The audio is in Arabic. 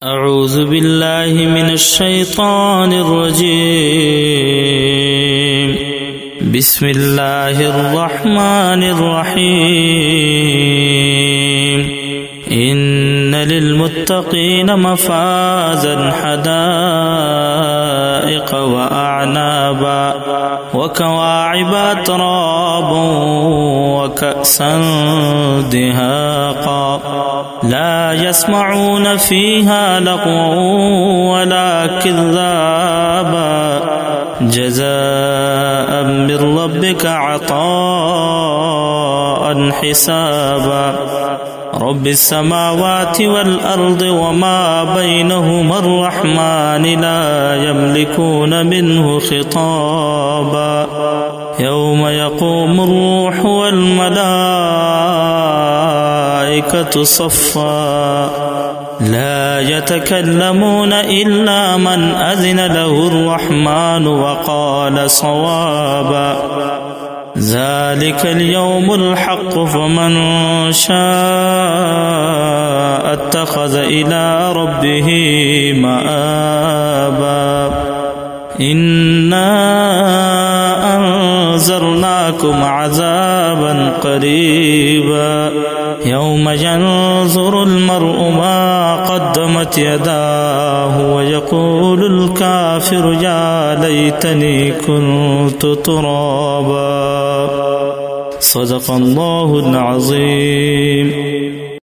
أعوذ بالله من الشيطان الرجيم. بسم الله الرحمن الرحيم. إن للمتقين مفازا حدائق وأعنابا وكواعب أترابا وكأسا دهاقا لا يسمعون فيها لغوا ولا كذابا جزاء من ربك عطاء حسابا رب السماوات والأرض وما بينهما الرحمن لا يملكون منه خطابا يوم يقوم الروح والملائكة صفا لا يتكلمون إلا من أذن له الرحمن وقال صوابا ذلك اليوم الحق فمن شاء اتخذ إلى ربه مآبا إنا أنذرناكم عذابا قريبا يوم ينظر المرء ما قدمت يداه ويقول الكافر يا ليتني كنت ترابا صدق الله العظيم.